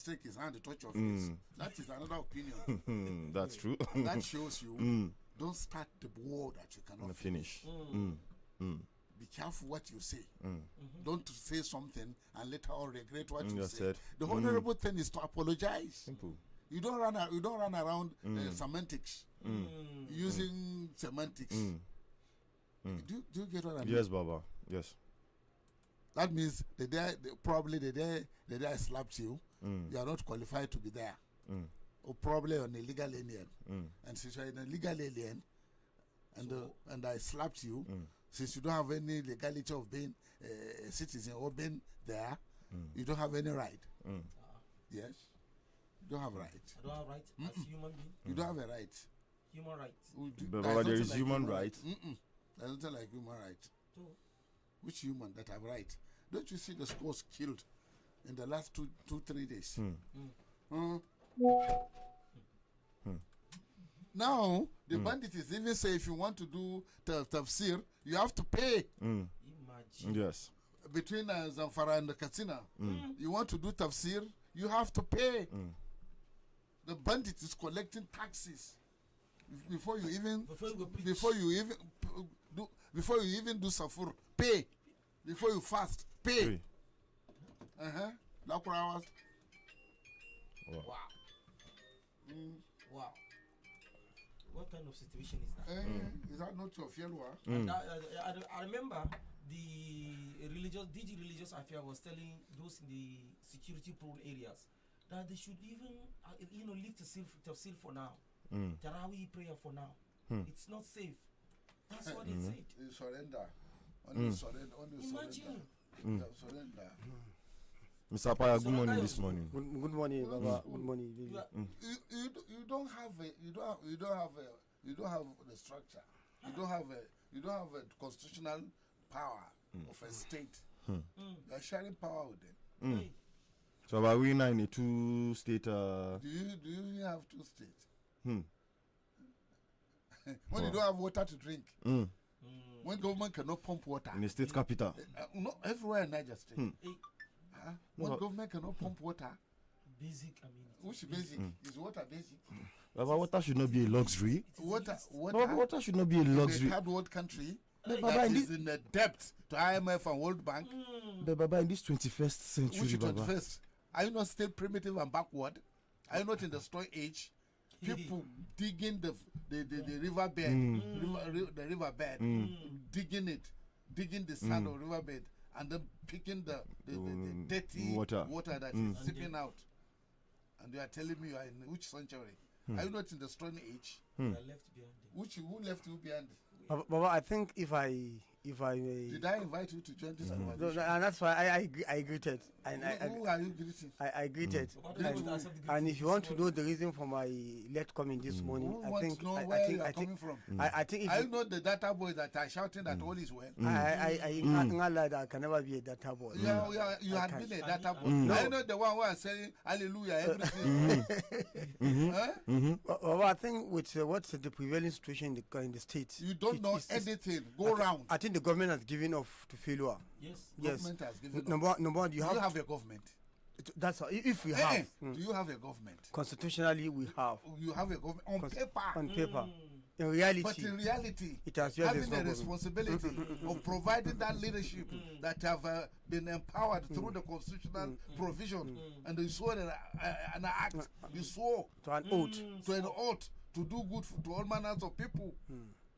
stick his hand to touch your face. That is another opinion. That's true. That shows you don't start the war that you cannot finish. Be careful what you say. Don't say something and later on regret what you said. The honorable thing is to apologize. Simple. You don't run around semantics, using semantics. Do you get what I mean? Yes, Baba. Yes. That means the day I slapped you, you are not qualified to be there. Or probably an illegal alien. And since you're an illegal alien, and I slapped you, since you don't have any legality of being a citizen or being there, you don't have any right. Yes, you don't have right. I don't have right as human being. You don't have a right. Human rights. But there is human rights. There's nothing like human right. Which human that have right? Don't you see the scores killed in the last 3 days? Now the bandits even say if you want to do tafsir, you have to pay. Imagine. Yes. Between Zamfara and Katsina, you want to do tafsir, you have to pay. The bandit is collecting taxes before you even do safur. Pay before you fast. Pay. Wow. Wow. What kind of situation is that? Is that not your failure? I remember the religious affair was telling those in the security prone areas that they should even leave tafsir for now. Tarawih prayer for now. It's not safe. That's what they said. You surrender. Only surrender. Imagine. Surrender. Mr. Paya, good morning this morning. Good morning, Baba. Good morning. You don't have the structure. You don't have a constitutional power of a state. You are sharing power with them. So are we now in a two-state? Do you have 2 states? When you don't have water to drink. When government cannot pump water. In the state capital. No, everywhere in Niger State. When government cannot pump water. Basic amenity. Which basic? Is water basic? Baba, water should not be a luxury. Water should not be a luxury. In a third world country that is in the debt to IMF and World Bank. But Baba, in this 21st century, Which Baba. 21st? Are you not still primitive and backward? Are you not in the Stone Age? People digging the riverbed, digging the sand of riverbed, and then picking the dirty water that is seeping out. And you are telling me you are in which century? Are you not in the Stone Age? You are left behind. Who left you behind? Baba, I think if I may. Did I invite you to join this conversation? No, and that's why I greeted. And who are you greeting? I greeted. And if you want to know the reason for my late coming this morning, I think you are coming from. I think if I know the data boys that are shouting that all is well. I can never be a data boy. You had been a data boy. I know the one who are saying hallelujah everything. Well, I think with what's the prevailing situation in the state, you don't know anything. Go round. I think the government has given off to failure. Yes. Government has given number one, you have a government. That's if we have. Do you have a government? Constitutionally, we have. You have a government on paper. On paper. In reality, but in reality, it has having a responsibility of providing that leadership that have been empowered through the constitutional provision, and you swore an act. You swore to an oath to do good to all manners of people.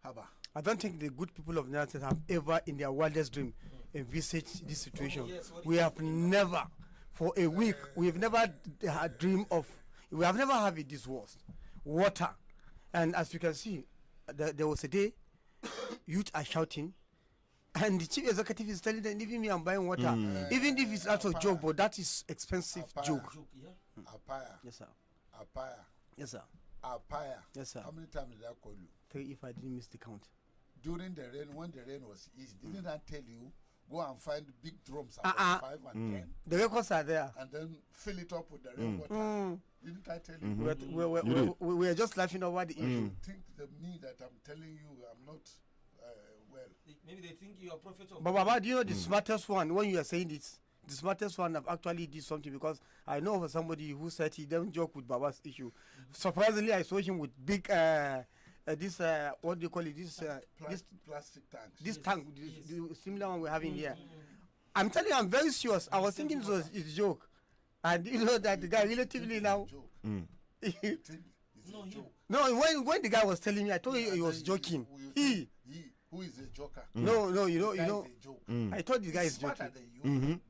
Haba. I don't think the good people of United States have ever in their wildest dream envisaged this situation. We have never, for a week, we have never had dream of, we have never had it this worst. Water. And as you can see, there was a day, youth are shouting, and the chief executive is telling them, even me, I'm buying water. Even if it's not a joke, but that is expensive joke. Apaya. Yes, sir. Apaya. Yes, sir. Apaya. Yes, sir. How many times did I call you? 3 if I didn't miss the count. During the rain, when the rain was easy, didn't I tell you, go and find big drums about 5 and 10? The records are there. And then fill it up with the rainwater. Didn't I tell you? We are just laughing over the issue. You think me that I'm telling you I'm not well. Maybe they think you are a prophet of But Baba, do you know the smartest one when you are saying this? the smartest one have actually did something, because I know of somebody who said he don't joke with Baba's issue. Surprisingly, I saw him with big this what do you call it? This this plastic tanks. this tank, the similar one we're having here. I'm telling you, I'm very serious. I was thinking it was a joke, and you know that the guy relatively now. It's No, a you- joke. No, when the guy was telling me, I thought he was joking. He, who is a joker? No, you know, Guy is a joke. I thought the guy He's is smarter joking. than you.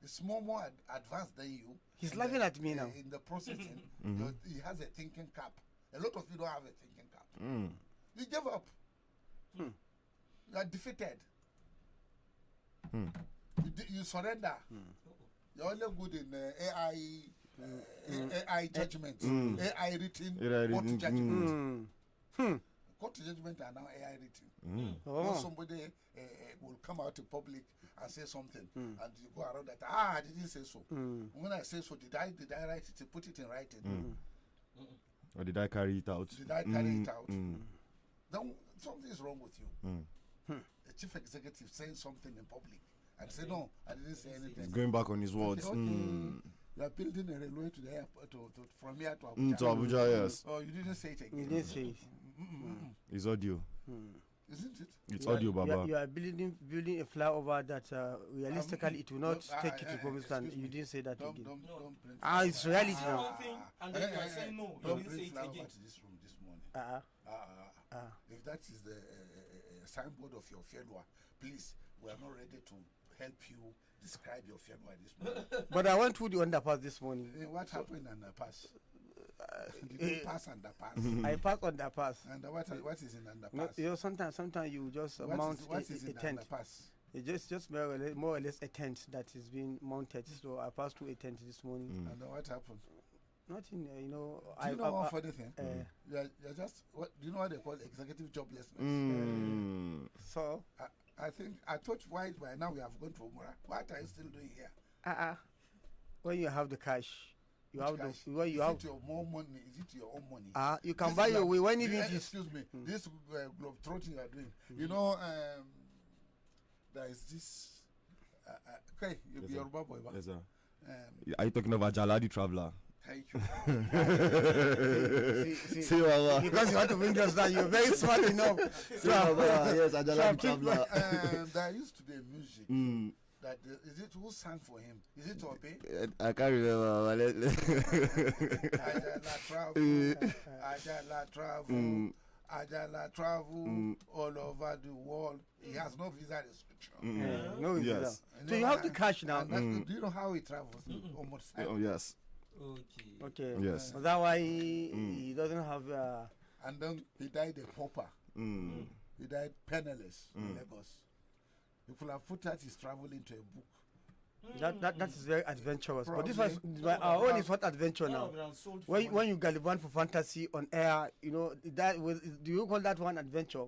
He's more advanced than you. He's In laughing the- at me now. In the processing, he has a thinking cap. A lot of you don't have a thinking cap. You give up. You are defeated. You surrender. You're only good in AI judgment, AI written court judgment. Court judgment are now AI written. When somebody will come out in public and say something, and you go around that, I didn't say so. When I say so, did I write it, put it in writing? Or did I carry it out? Did I carry it out? Then something is wrong with you. The chief executive saying something in public and say, no, I didn't say anything. Going back on his words. Okay. You are building a railway to the airport, from here to Abuja. To Abuja, yes. Oh, you didn't say it again. You didn't say it. It's audio. Isn't it? It's You are- audio, you are- Baba. You are building a flyover that realistically it will not take you to promised land. excuse You me. didn't say that Don't again. bring It's reality Say now. one thing, and then you are saying no. You Don't didn't say bring it flower again. to this room this morning. Uh-uh. If that is the signboard of your failure, please, we are not ready to help you describe your failure this morning. But I went through the underpass this morning. What happened on the pass? Did you pass underpass? I parked on the pass. And what is in No, underpass? you know, sometimes you just mount What is a in tent. underpass? It's just more or less a tent that is being mounted. So I passed through a tent this morning. And what happened? Nothing, you know. Do you know one funny thing? uh, You're just, do you know what they call executive joblessness? So, I think, I thought why by now we have gone to Umrah. What are you still doing here? when you have the cash, you Which have cash? the when you Is have. it your more money? Is it your own money? You can This buy is your like- way when even it is. excuse me, this globe trotting you are doing. You know, there is this. Okay, you'll Yes, be sir. Yoruba boy. Ba? Yes, sir. Um, Are you talking about Jaladi Traveler? thank you. See, See, Baba. because you want to bring us down, you're very smart enough. See, Baba. Yes, Jaladi keep- Traveler. There used to be a music that is it who sang for him? Is it Obe? I can't remember. Ajala travel, Ajala travel, Ajala travel all over the world. He has no visa restriction. No, it's Yes. not. So you have the cash now. Do you know how he travels? Almost. Oh, yes. Okay. Okay. Yes. So that's why he doesn't have. And then he died a pauper. He died penniless in Lagos. If you have put that, he's traveling into a book. That is very adventurous. But this Probably. was our own is not adventure One now. of them sold for When money. you gallivant for fantasy on air, you know that was. Do you call that one adventure?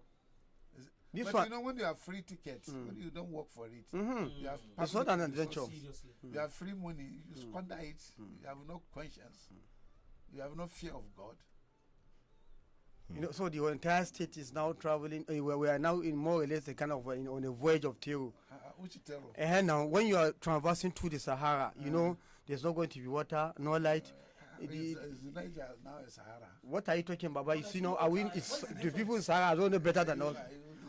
This But one. you know, when you have free tickets, when you don't work for it, you have It's not public an adventure. resources. Seriously. You have free money, you squander it, you have no conscience, you have no fear of God. You know, so the entire state is now traveling. We are now in more or less a kind of on a voyage of terror. Which terror? And now, when you are traversing through the Sahara, you know there's not going to be water, no light. Is Niger now a Sahara? What are you talking about? You see, now, it's the people in Sahara don't know better than us.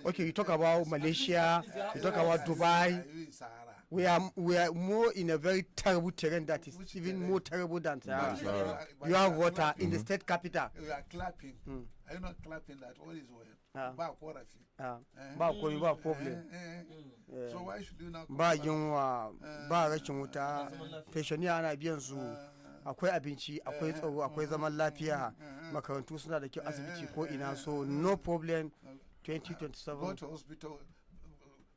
Okay, you talk about Malaysia, you talk about Dubai. Are you in Sahara? We are more in a very terrible terrain that is Which even terrain? more terrible than Sahara. But You have are water clapping. in the state capital. You are clapping. Are you not clapping that all is well? Ah. Ba Korafi. Ba komai ba problem. So why should you now Ba yunwa, ba rashin wuta, feshoni ana biyan su, akwai abinci, akwai tsaro, akwai zaman lafiya, makarantu suna da kyau, asibiti ko ina, so no problem. go 2027. to hospital?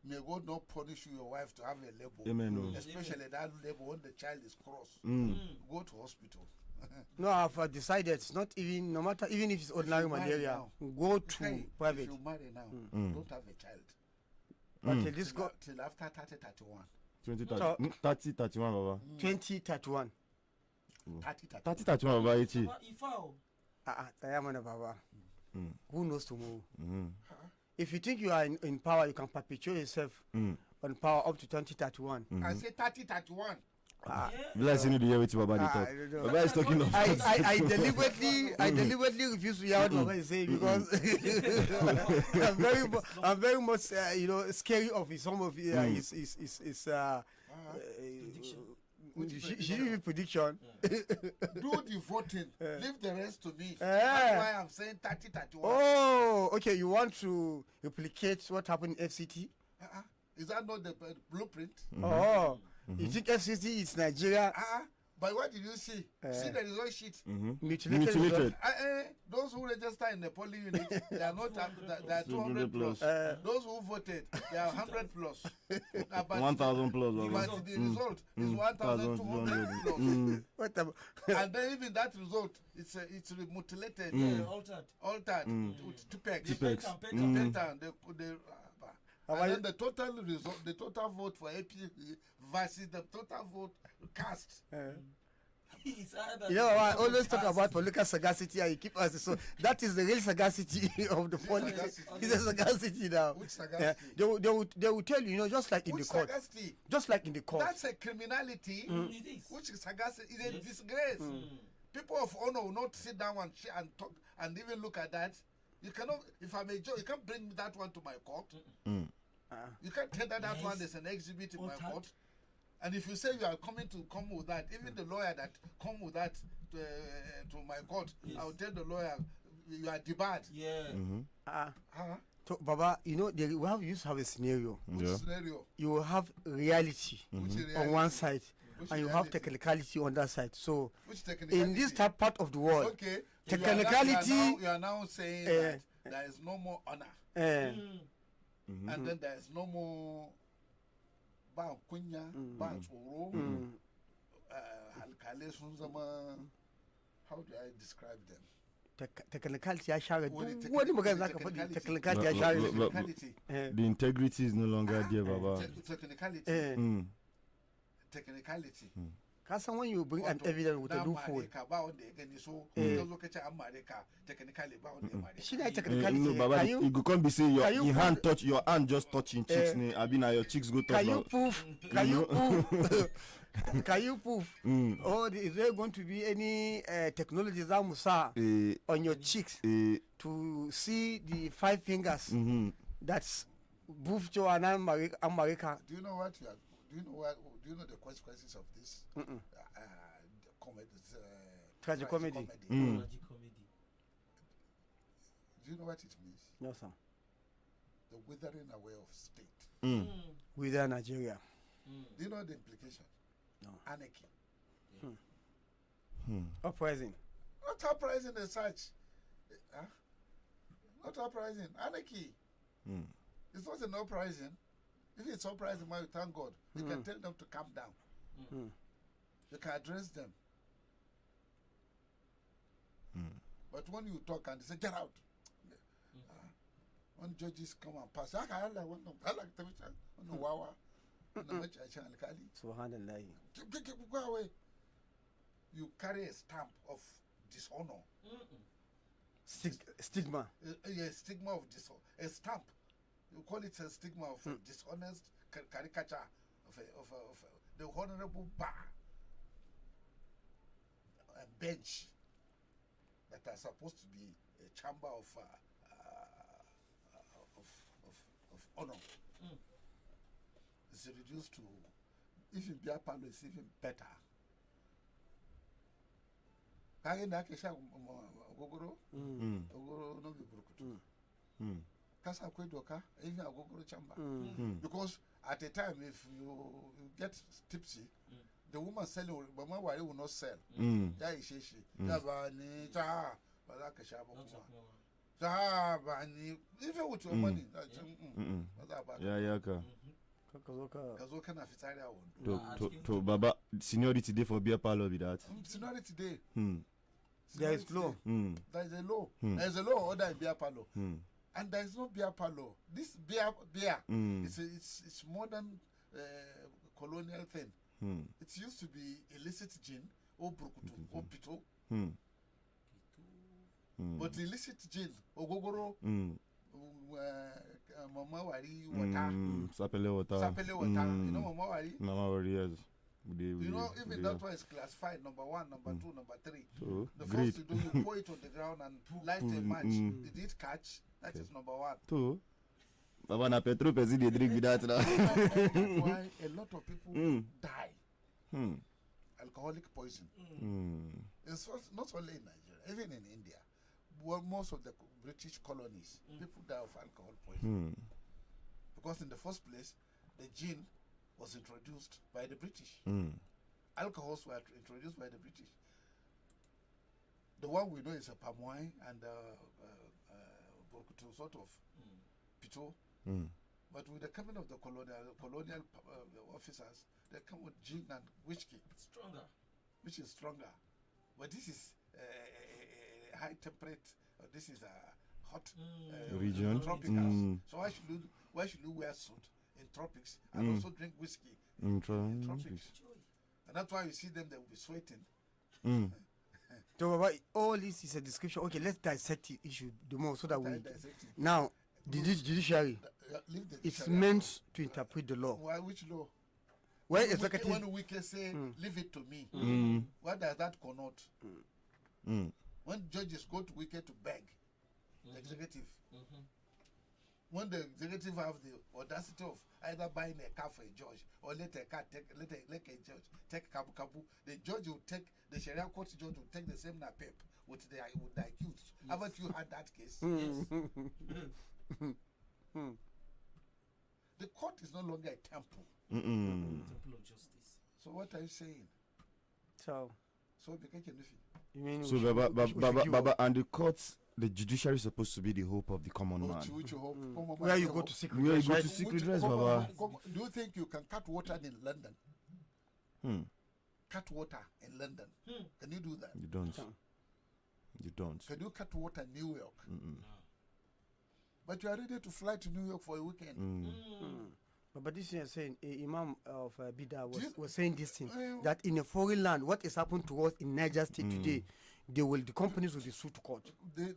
May God not punish you, your wife, to have a label. Amen. Especially that label when the child is cross. Go to hospital. No, I've decided it's not even, no matter, even if it's ordinary you marry malaria, now, go to Hey, private. If you marry now, don't have a child. Until this go Till after 30-31. 30, 31, Baba. 2031. 30-31. 30, 31, Baba. Ichi. Ifao. Tsaya mana baba. Who knows tomorrow? If you think you are in power, you can perpetuate yourself on power up to 2031. I say 30-31. Let's see the year with Baba I talk. don't know. Baba is talking of. I deliberately refuse to hear what Baba is saying because I'm very much scary of some of his prediction. Do the voting. Leave the rest to me. That's why I'm saying 30-31. Oh, okay. You want to replicate what happened in FCT? Is that not the blueprint? Oh, you think FCT is Nigeria? But what did you see? See the result sheet. Mutilated. Mutilated. Those who register in the polling unit, they are not. They are 200 plus. Those who voted, they are 100 plus. 1,000 plus. But the result is 1,200 plus. What about? And then even that result, it's mutilated, altered, with two pegs. And then the total result, the total vote for AP versus the total vote cast. You know, I always talk about political sagacity and you keep us. So that is the real sagacity of the politics. It's a sagacity now. Which sagacity? They will tell you, just like in Which the court. sagacity? Just like in the court. That's a criminality. It is. Which is sagacity is a disgrace. People of honor will not sit down and share and talk and even look at that. You cannot, if I'm a judge, you can't bring that one to my court. You can't tell that one is an exhibit in my court. And if you say you are coming to come with that, even the lawyer that come with that to my court, I will tell the lawyer you are debarred. So, Baba, we used to have a scenario. Which scenario? You will have reality Which on one side, Which and you reality? have technicality on that side. So, Which technicality? in this part of the world, Okay. technicality. You are now saying that there is no more honor. And then there is no more ba kunya, ba tsoro, halkale sun zama, how do I describe them? Technicality ya share duk Wani wani magana zaka faɗi technicality ya share shi. Technicality. The integrity is no longer there, Baba. Technicality. Technicality. Ka san when you bring an evidence with a loophole. Ba wanda ya gani so ka zo ka ce an mare ka technically ba wanda ya mare ka. Shi ne technicality. No, Baba, Can you- you can't be saying can you your hand just touching cheeks. I mean, your cheeks go touch. Can you prove? Can you prove? Can you prove? Or is there going to be any technology that Musa on your cheeks to see the 5 fingers? That's proof to an America. Do you know what you are? Do you know the consequences of this? Comedy. Tragicomedy. Do you know what it means? No, sir. The withering away of state. Within Nigeria. Do you know the implication? No. Anarchy. Uprising. Not uprising as such. Not uprising. Anarchy. It's not an uprising. If it's uprising, why we thank God. You can tell them to calm down. You can address them. But when you talk and they say, get out. When judges come and pass, Subhanallah. Go away. You carry a stamp of dishonor. Stigma. A stigma of dishonor. A stamp. You call it a stigma of dishonest caricature of the honorable bar and bench that are supposed to be a chamber of honor. It's reduced to, if in beer parlor, it's even better. Ogogoro no be burukutu. Kasa kwedoka even agogoro chamber. Because at a time if you get tipsy, the woman selling mama wari will not sell. That is she. Dabani cha balaka shabo kuma. Dabani even with your money. Yeah, Kazo kana fitari awon. To Baba, seniority day for beer parlor be that. Seniority day. There is law. There is a law. There is a law order in beer parlor. And there is no beer parlor. This beer, it's modern colonial thing. It used to be illicit gin, or brukutu, or pito. But illicit gin, ogogoro, Mama Wari water. Sapele water. Sapele water. You know Mama Wari? Mama Wari, yes. You know, even that one is classified number 1, number 2, number 3. So, The great. first you do, you pour it on the ground and light a match. Did it catch? That is number 1. So, Baba na petrol pesi dey drink with that now. Why a lot of people die. Alcoholic poison. It's not only in Nigeria, even in India. Well, most of the British colonies, people die of alcohol poison. Because in the first place, the gin was introduced by the British. Alcohols were introduced by the British. The one we know is a palm wine and sort of pito. But with the coming of the colonial officers, they come with gin and whiskey. Stronger. Which is stronger. But this is high temperate. This is a hot region. Tropicals. So why should you wear suit in tropics and also drink whiskey in tropics? And that's why you see them, they will be sweating. So all this is a description. Okay, let's dissect the issue the more so that we now the judiciary it's meant to interpret the law. Why? Which law? When executive, when we can say leave it to me, what does that connote? When judges go to Wike to beg the executive, when the executive have the audacity of either buying a car for a judge or let a judge take kabu, the judge will take the Sharia court judge will take the same napep with the accused. Haven't you had that case? Yes. The court is no longer a temple. Temple of justice. So what are you saying? So you mean so Baba and the courts, the judiciary is supposed to be the hope of the common man. Where you go to seek redress, Baba. Do you think you can cut water in London? Cut water in London. Can you do that? You don't. You don't. Can you cut water in New York? But you are ready to fly to New York for a weekend. But this is saying, Imam of Bida was saying this thing, that in a foreign land, what is happening to us in Niger State today, the companies will be sued to court.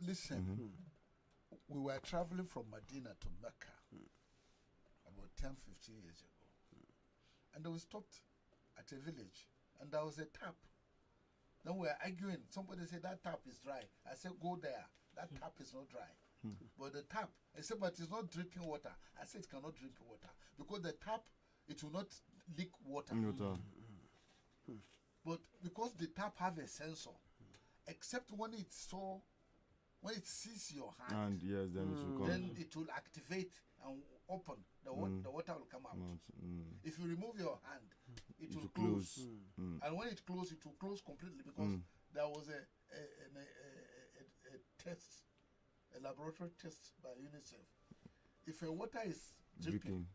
Listen, we were traveling from Medina to Mecca about 10, 15 years ago. And we stopped at a village, and there was a tap. Then we were arguing. Somebody said, that tap is dry. I said, go there. That tap is not dry. But the tap, I said, but it's not dripping water. I said, it cannot drip water. Because the tap, it will not leak water. But because the tap have a sensor, except when it sees your hand, yes, then it will come. then it will activate and open. The water will come out. If you remove your hand, it will close. And when it closes, it will close completely because there was a test, a laboratory test by UNICEF. If a water is dripping,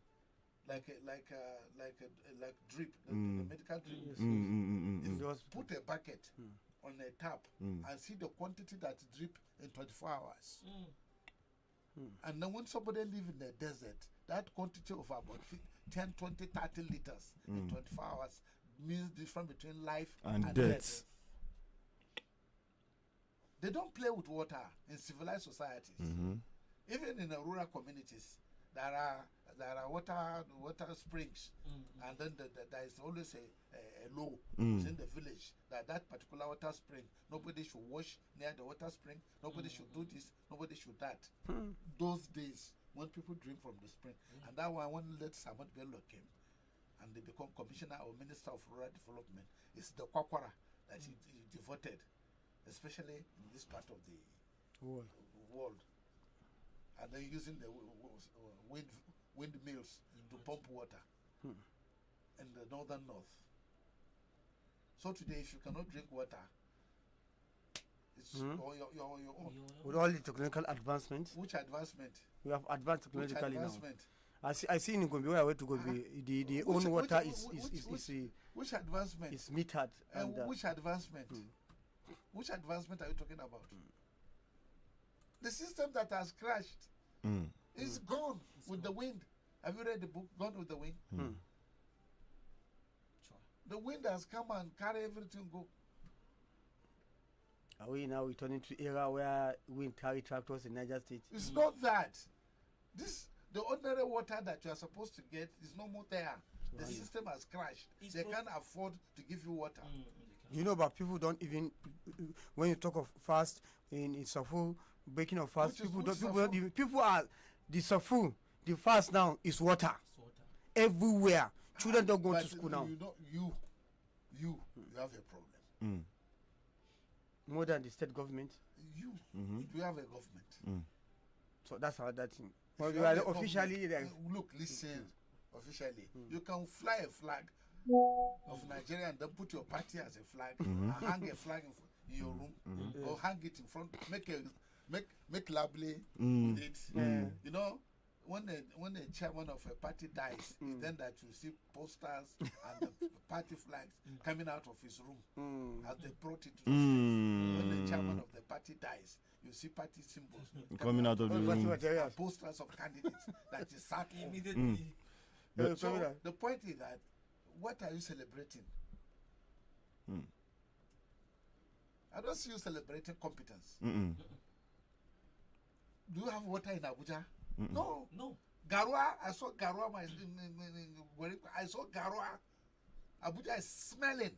like drip, the medical drip, if you put a bucket on a tap and see the quantity that drip in 24 hours. And then when somebody live in the desert, that quantity of about 10, 20, 30 liters in 24 hours means difference between life and death. They don't play with water in civilized societies. Even in the rural communities, there are water springs, and then there is always a law in the village that particular water spring, nobody should wash near the water spring, nobody should do this, nobody should that. Those days when people drink from the spring, and that one when let Samad Bello came, and they become commissioner or minister of rural development, it's the kwakwara that he devoted, especially in this part of the world. And they're using the windmills to pump water in the northern north. So today, if you cannot drink water, it's your own. With all the technical advancements. Which advancement? We have advanced technologically now. Advancement? I see in Gombe where I went to Gombe, the own water is which advancement? It's metered. And which advancement? Which advancement are you talking about? The system that has crashed is gone with the wind. Have you read the book Gone with the Wind? The wind has come and carry everything go. Are we now returning to era where we carry tractors in Niger State? It's not that. The ordinary water that you are supposed to get is no more there. The system has crashed. They can't afford to give you water. You know, but people don't even, when you talk of fast in Safu, breaking of fast, people are, the Safu, the fast now is water. Everywhere. Children don't go to school now. You have a problem. More than the state government. You have a government. So that's how that thing. Well, you are officially there. Look, listen. Officially, you can fly a flag of Nigeria and then put your party as a flag and hang a flag in your room or hang it in front. Make lovely with it. You know, when a chairman of a party dies, it's then that you see posters and the party flags coming out of his room as they brought it to the streets. When the chairman of the party dies, you see party symbols coming out of the room. And posters of candidates that is sat immediately. So the point is that what are you celebrating? I don't see you celebrating competence. Do you have water in Abuja? No. Garua, I saw Garua. I saw Garua. Abuja is smelling.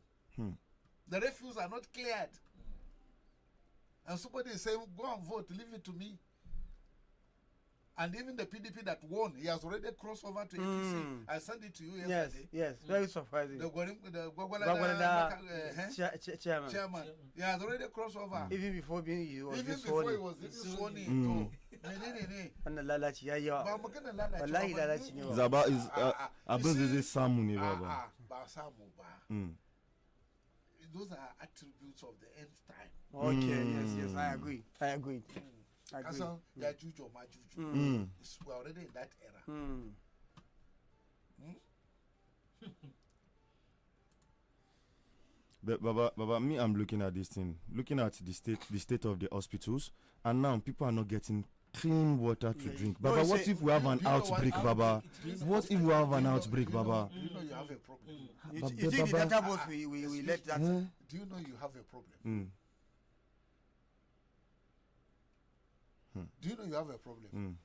The refuse are not cleared. And somebody is saying, go and vote, leave it to me. And even the PDP that won, he has already crossed over to APC. I sent it to you yesterday. Yes, very surprising. The chairman. He has already crossed over. Even before being he was sworn in. Zaba is above Samuni Baba. Those are attributes of the end time. Okay, yes, I agree. So, Yajuju or Majuju. We're already in that era. But Baba, me, I'm looking at this thing, looking at the state of the hospitals, and now people are not getting clean water to drink. Baba, what if we have an outbreak, Baba? What if we have an outbreak, Baba? Do you know you have a problem? You think the data box we let that? Do you know you have a problem? Do you know you have a problem?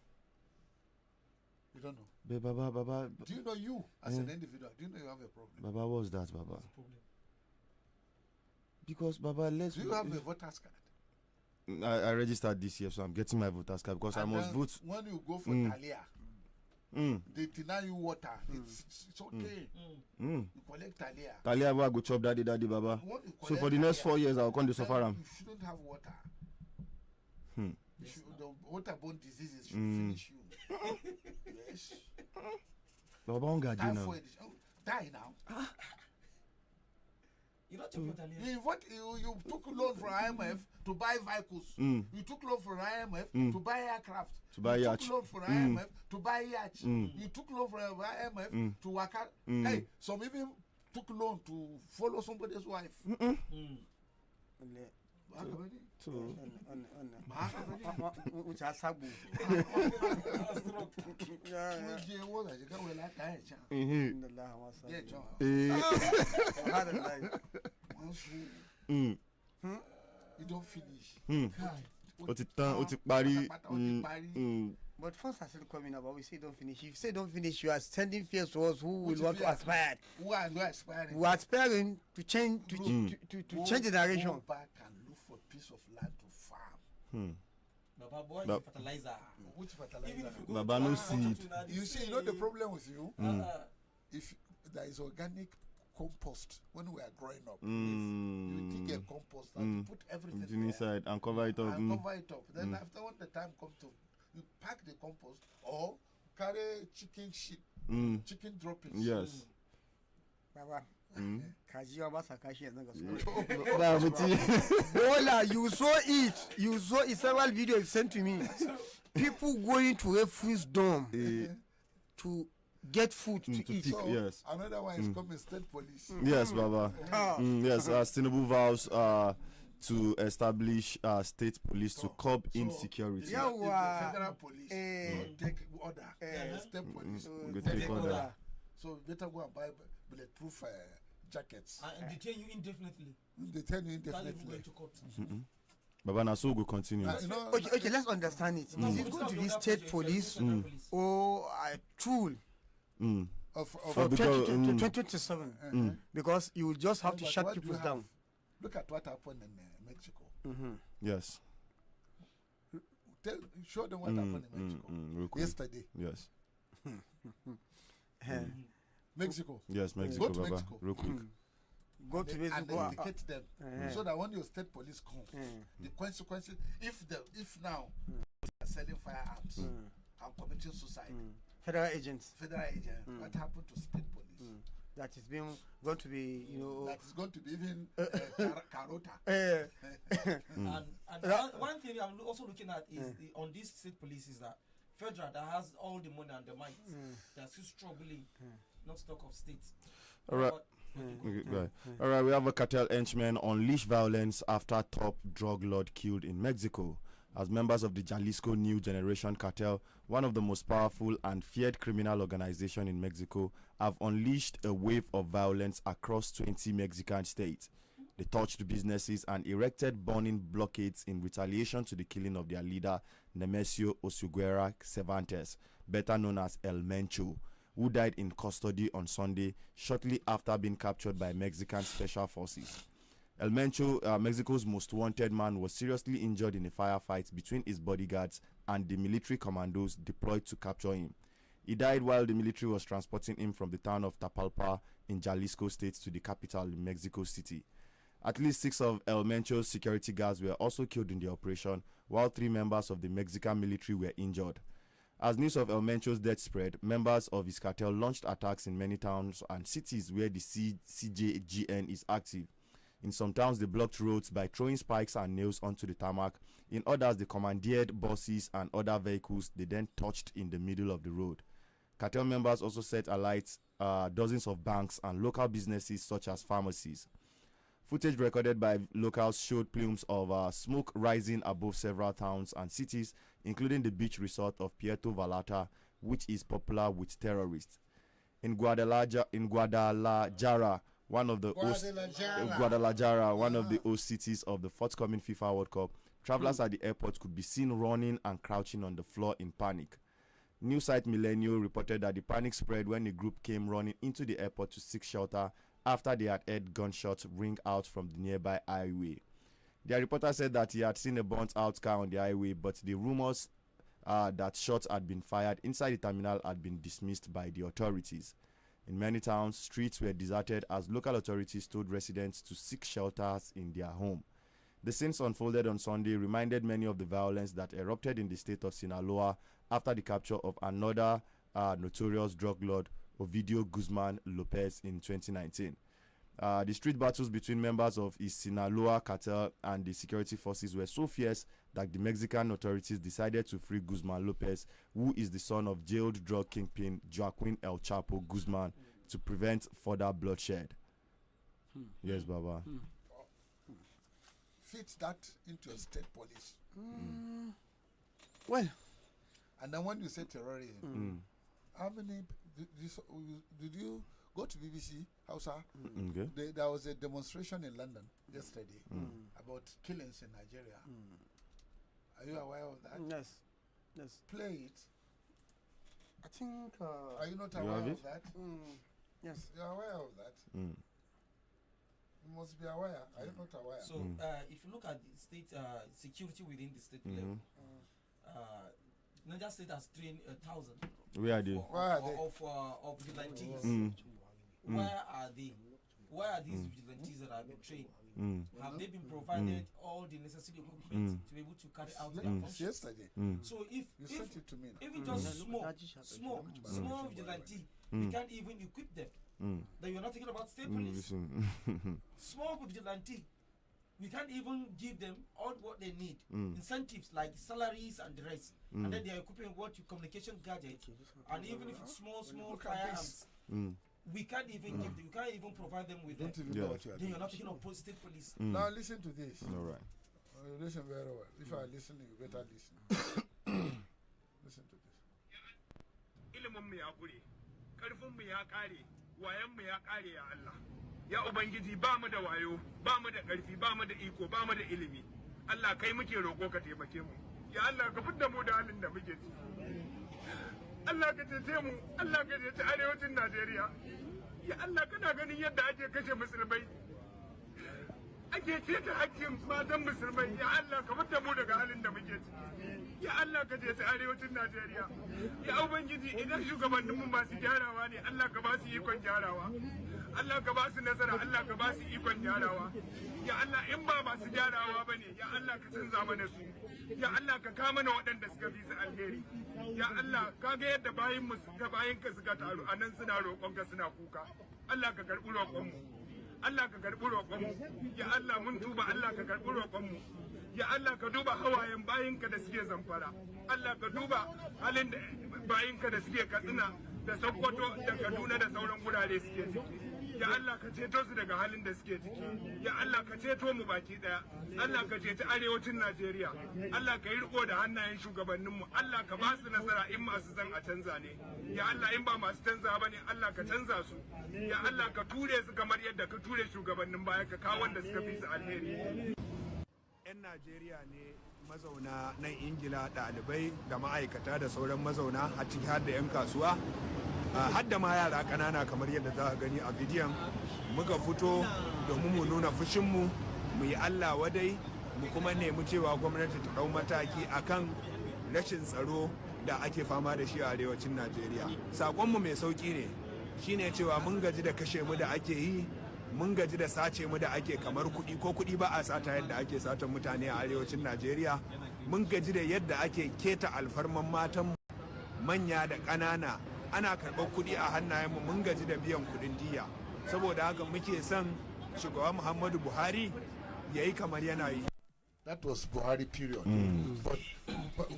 You don't know. Baba. Do you know you as an individual? Do you know you have a problem? Baba, what's that, Baba? Because Baba, do you have a voter's card? I registered this year, so I'm getting my voter's card because I must vote. When you go for Talia, they deny you water. It's okay. You collect Talia. Talia will go chop daddy, Baba. So for the next 4 years, I'll come to suffer. You shouldn't have water. The waterborne diseases should finish you. Yes. Baba, I'm going to die now. You don't you took loan from IMF to buy vehicles. You took loan from IMF to buy aircraft. You took loan from IMF to buy yachts. You took loan from IMF to work out. Hey, some even took loan to follow somebody's wife. You don't finish. But funds are still coming up, but we say don't finish. If you say don't finish, you are sending fears to us who will want to aspire. Who are you aspiring? We are aspiring to change to change the direction. Go back and look for a piece of land to farm. Baba boy, fertilizer. Which fertilizer? Baba no seed. You see, you know the problem with you? If there is organic compost when we are growing up, you dig a compost and you put everything inside and cover it up. Then after when the time comes to, you pack the compost or carry chicken shit, chicken droppings. Yes. Baba. Bola, you saw it. Several videos sent to me. People going to refuse dome to get food to eat. So yes. Another one is coming, state police. Yes, Baba. Yes, Tinubu vows to establish state police to curb insecurity. Yeah, federal police take order. State police take order. So better go and buy bulletproof jackets. And detain you indefinitely. Detain you indefinitely. Going to court. Baba Nasu will continue. Okay, let's understand it. Is it going to be state police or a tool for 2027? Because you will just have to shut people down. Look at what happened in Mexico. Yes. Show them what happened in Mexico yesterday. Yes. Mexico. Yes, Mexico, Go to Baba. Mexico. Real quick. Go to Mexico and educate them so that when your state police comes, the consequences. If now they are selling firearms and committing suicide, federal agents. What happened to state police? That is going to be, that is going to be even carota. And one thing I'm also looking at is on this state police is that federal that has all the money and the might, they're still struggling, not talk of states. All right. All right, we have a cartel henchman unleash violence after top drug lord killed in Mexico. As members of the Jalisco New Generation cartel, one of the most powerful and feared criminal organization in Mexico, have unleashed a wave of violence across 20 Mexican states. They touched businesses and erected burning blockades in retaliation to the killing of their leader, Nemesio Osuguera Cervantes, better known as El Mencho, who died in custody on Sunday shortly after being captured by Mexican special forces. El Mencho, Mexico's most wanted man, was seriously injured in a firefight between his bodyguards and the military commandos deployed to capture him. He died while the military was transporting him from the town of Tapalpa in Jalisco State to the capital, Mexico City. At least 6 of El Mencho's security guards were also killed in the operation, while 3 members of the Mexican military were injured. As news of El Mencho's death spread, members of his cartel launched attacks in many towns and cities where the CJGN is active. In some towns, they blocked roads by throwing spikes and nails onto the tarmac. In others, they commandeered buses and other vehicles they then touched in the middle of the road. Cartel members also set alight dozens of banks and local businesses such as pharmacies. Footage recorded by locals showed plumes of smoke rising above several towns and cities, including the beach resort of Puerto Vallarta, which is popular with terrorists. In Guadalajara, one of the host cities of the forthcoming FIFA World Cup, travelers at the airport could be seen running and crouching on the floor in panic. News site Milenio reported that the panic spread when a group came running into the airport to seek shelter after they had heard gunshots ring out from the nearby highway. The reporter said that he had seen a burnt-out car on the highway, but the rumors that shots had been fired inside the terminal had been dismissed by the authorities. In many towns, streets were deserted as local authorities told residents to seek shelters in their home. The scenes unfolded on Sunday reminded many of the violence that erupted in the state of Sinaloa after the capture of another notorious drug lord, Ovidio Guzman Lopez, in 2019. The street battles between members of his Sinaloa cartel and the security forces were so fierce that the Mexican authorities decided to free Guzman Lopez, who is the son of jailed drug kingpin Joaquin El Chapo Guzman, to prevent further bloodshed. Yes, Baba. Fit that into a state police. Well, and then when you say terrorism, how many did you go to BBC Hausa? Okay. There was a demonstration in London yesterday about killings in Nigeria. Are you aware of that? Yes. Play it. I think. Are you not aware of that? Yes. You are aware of that? You must be aware. Are you not aware? So, if you look at the state security within the state level, Niger State has trained 1,000. Where are they? Of vigilantes. Where are they? Where are these vigilantes that have been trained? Have they been provided all the necessary equipment to be able to carry out their functions? Yesterday. So if sent it to me. Even just small vigilante, we can't even equip them. Then you're not talking about state police. Small vigilante, we can't even give them all what they need. Incentives like salaries and the rest. And then they're equipping what you communication gadgets. And even if it's small firearms, we can't even give them, you can't even provide them with them. Then you're not talking about state police. Now listen to this. All right. Listen very well. If I listen, you better listen. Listen to this. Ilimin mu ya gure, karfin mu ya kare, wayan mu ya kare ya Allah. Ya Ubangiji ba mu da wayo, ba mu da karfi, ba mu da iko, ba mu da ilimi. Allah kai muke roƙo ka taimake mu ya Allah ka fidda mu da halin da muke ciki Allah ka cece mu Allah ka cece arewacin Najeriya ya Allah kana ganin yadda ake kashe musulmai ake keta hakkin matan musulmai ya Allah ka fidda mu daga halin da muke ciki ya Allah ka cece arewacin Najeriya ya ubangiji idan shugabanninmu masu gyarawa ne Allah ka ba su ikon gyarawa Allah ka ba su nasara Allah ka ba su ikon gyarawa ya Allah in ba masu gyarawa bane ya Allah ka canza mana su ya Allah ka kama mana waɗanda suka fi su alheri ya Allah ka ga yadda bayin ka suka taru a nan suna roƙonka suna kuka Allah ka karɓi roƙonmu Allah ka karɓi roƙonmu ya Allah mun tuba Allah ka karɓi roƙonmu ya Allah ka duba hawayen bayinka da suke Zamfara Allah ka duba halin da bayinka da suke Katsina da Sokoto da Kaduna da sauran gurare suke ciki ya Allah ka ceto su daga halin da suke ciki ya Allah ka ceto mu baki daya Allah ka ceci arewacin Najeriya Allah ka yi riko da hannayen shugabanninmu Allah ka ba su nasara in masu zan a canza ne ya Allah in ba masu canza ba ne Allah ka canza su ya Allah ka ture su kamar yadda ka ture shugabannin baya ka kawo wanda suka fi su alheri 'yan Najeriya ne mazauna nan Ingila ɗalibai da ma'aikata da sauran mazauna a ciki har da 'yan kasuwa har da ma yara ƙanana kamar yadda za a gani a bidiyon muka fito domin mu nuna fushinmu mu yi Allah wadai mu kuma nemi cewa gwamnati ta ɗau mataki akan rashin tsaro da ake fama da shi a arewacin Najeriya. Saƙonmu mai sauƙi ne shine cewa mun gaji da kashe mu da ake yi mun gaji da sace mu da ake kamar kuɗi ko kuɗi ba a sata yadda ake satan mutane a arewacin Najeriya mun gaji da yadda ake keta alfarman matan manya da ƙanana ana karɓar kuɗi a hannayenmu mun gaji da biyan kuɗin diya saboda haka muke son shugaba Muhammadu Buhari ya yi kamar yana yi. That was Buhari period. But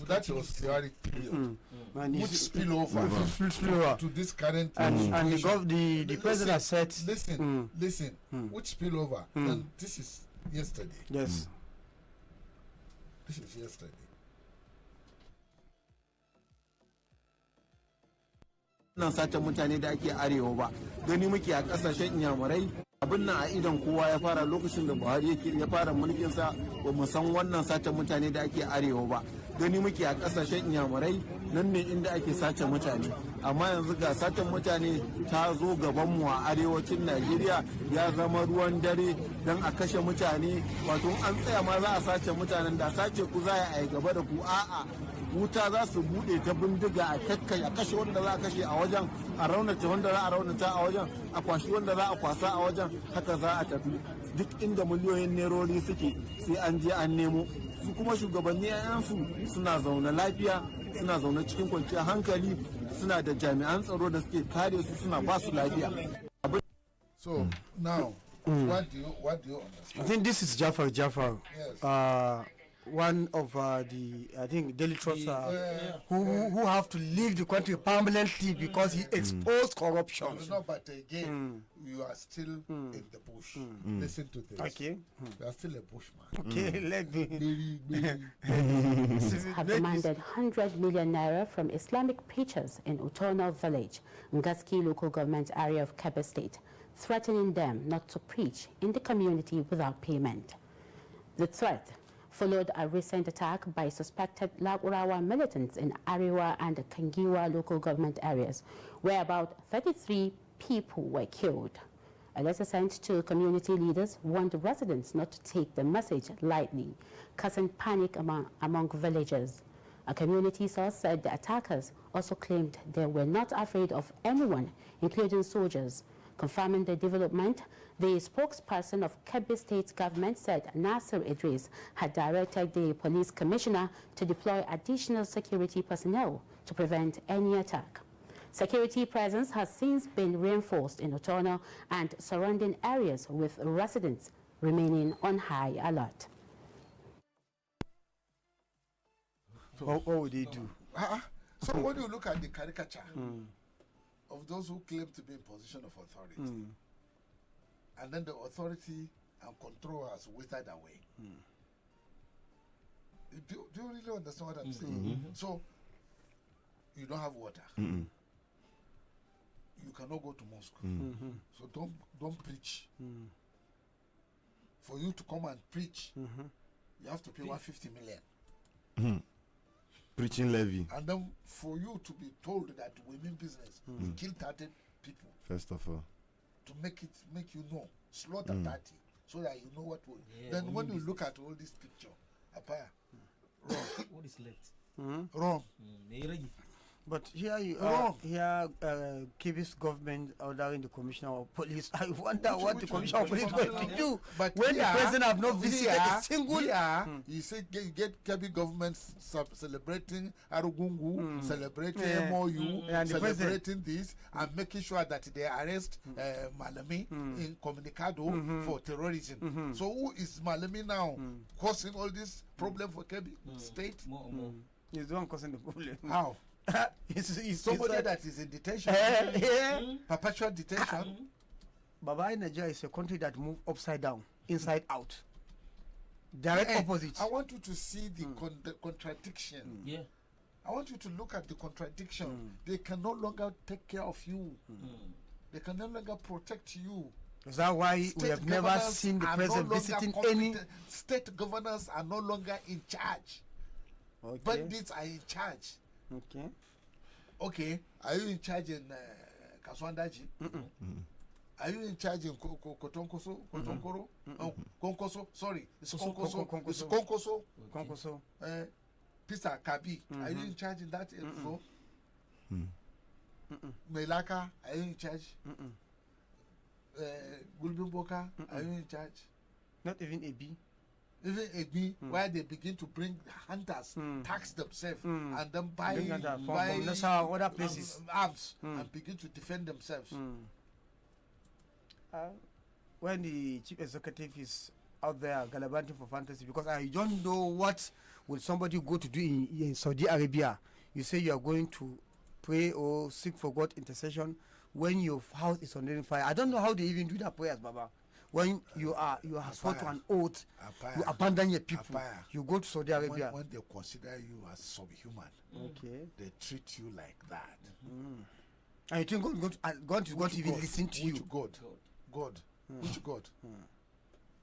that was Buhari period. Which spill over to this current and the president said listen, which spill over and this is yesterday. Yes. This is yesterday. Nan sace mutane da ake arewa ba gani muke a kasashen inyamurai abin nan a idon kowa ya fara lokacin da Buhari ya fara mulkinsa ba mu san wannan sace mutane da ake arewa ba gani muke a kasashen inyamurai nan ne inda ake sace mutane amma yanzu ga sace mutane ta zo gabanmu a arewacin Najeriya ya zama ruwan dare don a kashe mutane wato an tsaya ma za a sace mutanen da sace ku za a yi gaba da ku a'a wuta za su bude ta bindiga a kashe wanda za a kashe a wajen a raunata wanda za a raunata a wajen a kwashi wanda za a kwasa a wajen haka za a tafi duk inda miliyoyin nerori suke sai an je an nemo su kuma shugabanni 'ya'yansu suna zaune lafiya suna zaune cikin kwanciyar hankali suna da jami'an tsaro da suke kare su suna ba su lafiya. So now what do you understand? I think this is Jafar. Yes. One of I think daily trust who have to leave the country permanently because he exposed corruption. No, but again, you are still in the bush. Listen to this. Okay. You are still a bushman. Okay, let me. Have demanded 100 million naira from Islamic preachers in Utono village, Ngaski local government area of Kebbi State, threatening them not to preach in the community without payment. The threat followed a recent attack by suspected Lagurawa militants in Ariwa and Kangiwa local government areas, where about 33 people were killed. A letter sent to community leaders warned residents not to take the message lightly, causing panic among villagers. A community source said the attackers also claimed they were not afraid of anyone, including soldiers. Confirming the development, the spokesperson of Kebbi State government said Nasser Idris had directed the police commissioner to deploy additional security personnel to prevent any attack. Security presence has since been reinforced in Otono and surrounding areas, with residents remaining on high alert. What would they do? So when you look at the caricature of those who claim to be in position of authority, and then the authority and control has withered away. Do you really understand what I'm saying? So, you don't have water. You cannot go to mosque. So don't preach. For you to come and preach, you have to pay 150 million. Preaching levy. And then for you to be told that we mean business, we kill 30 people. First of all. To make you know, slaughter 30, so that you know what will. Then when you look at all this picture, apaya, wrong. What is left? Wrong. But here you Kibi's government ordering the commissioner of police. I wonder what the commissioner of police is going to do. But when the president have not visited a single. You say get Kibi government celebrating Arugungu, celebrating MOU, celebrating this, and making sure that they arrest Malami in Communicado for terrorism. So who is Malami now causing all this problem for Kibi state? He's the one causing the problem. How? He's somebody that is in detention, perpetual detention. Baba, Nigeria is a country that moves upside down, inside out. Direct opposite. I want you to see the contradiction. I want you to look at the contradiction. They can no longer take care of you. They can no longer protect you. Is that why we have never seen the president visiting any? State governors are no longer in charge. Bandits are in charge. Okay. Are you in charge in Kaswandaji? Are you in charge in Kotonkoso? Kotonkoro? Konkoso? Sorry, it's Konkoso. It's Konkoso. Konkoso. Pisa Kabi. Are you in charge in that info? Melaka, are you in charge? Gulbimboka, are you in charge? Not even AB. Even AB, where they begin to bring hunters, tax themselves, and then buy other places arms and begin to defend themselves. When the chief executive is out there gallivanting for fantasy, because I don't know what will somebody go to do in Saudi Arabia. You say you are going to pray or seek for God intercession when your house is on fire. I don't know how they even do that prayers, Baba. When you are sworn to an oath, you abandon your people, you go to Saudi Arabia. When they consider you as subhuman, they treat you like that. And you think God is going to even listen to you? God? Which God?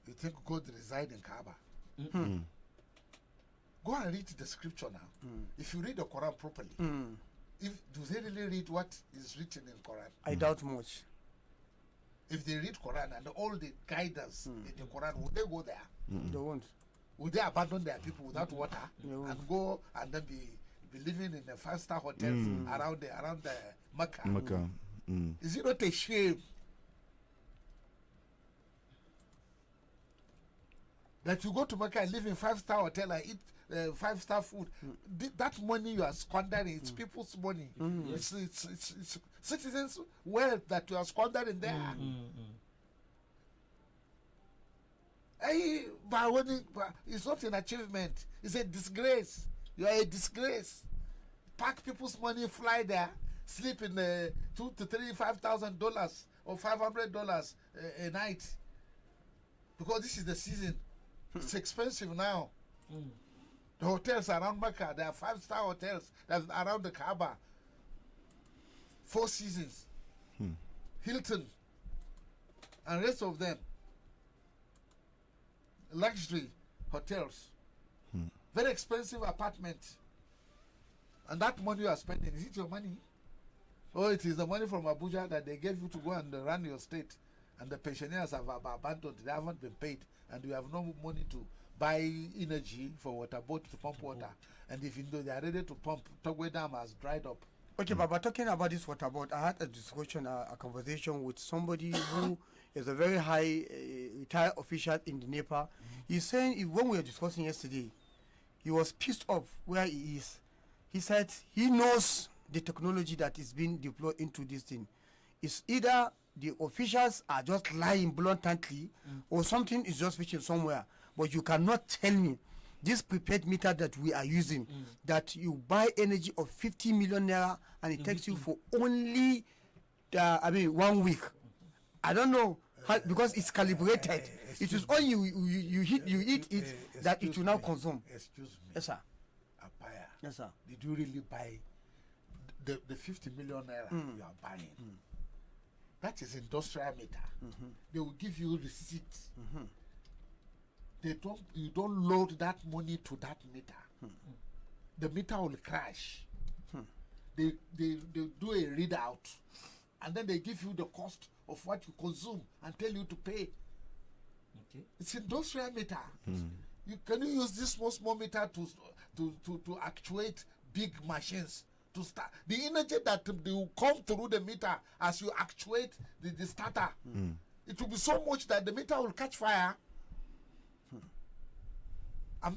You think God resides in Kaaba? Go and read the scripture now. If you read the Quran properly, do they really read what is written in Quran? I doubt much. If they read Quran and all the guidance in the Quran, would they go there? They won't. Would they abandon their people without water and go and then be living in a 5-star hotels around the Mecca? Is it not a shame that you go to Mecca and live in 5-star hotel and eat 5-star food? That money you are squandering, it's people's money. It's citizens' wealth that you are squandering there. It's not an achievement. It's a disgrace. You are a disgrace. Pack people's money, fly there, sleep in $2,000 to $5,000 or $500 a night, because this is the season. It's expensive now. The hotels around Mecca, there are 5-star hotels that are around the Kaaba. 4 Seasons, Hilton, and rest of them. Luxury hotels, very expensive apartments. And that money you are spending, is it your money? Or it is the money from Abuja that they gave you to go and run your state, and the pensioners have abandoned, they haven't been paid, and you have no money to buy energy for water boat to pump water. And if you know they are ready to pump, Togwe Dam has dried up. Okay, but talking about this water boat, I had a discussion, a conversation with somebody who is a very high retired official in the Nepal. He's saying, when we were discussing yesterday, he was pissed off where he is. He said he knows the technology that is being deployed into this thing. It's either the officials are just lying blatantly or something is just fishing somewhere. But you cannot tell me this prepaid meter that we are using, that you buy energy of 50 million naira and it takes you for only 1 week. I don't know how, because it's calibrated. It is only you eat it that it will now consume. Excuse me. Yes, sir. Apaya. Yes, sir. Did you really buy the 50 million naira you are buying? That is industrial meter. They will give you receipt. you don't load that money to that meter. The meter will crash. They do a readout, and then they give you the cost of what you consume and tell you to pay. Okay. It's industrial meter. Can you use this small meter to actuate big machines? To start the energy that will come through the meter as you actuate the starter, it will be so much that the meter will catch fire. Am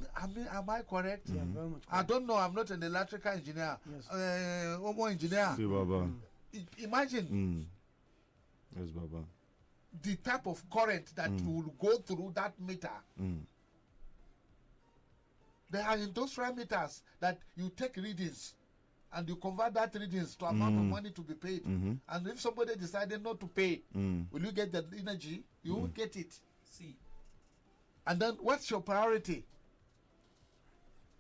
I correct? Yeah, very much I don't know. I'm not an electrical engineer. Yes. Homo engineer. See, Baba. Imagine Yes, Baba. the type of current that will go through that meter. There are industrial meters that you take readings and you convert that readings to amount of money to be paid. And if somebody decided not to pay, will you get the energy? You won't get it. See, And then what's your priority?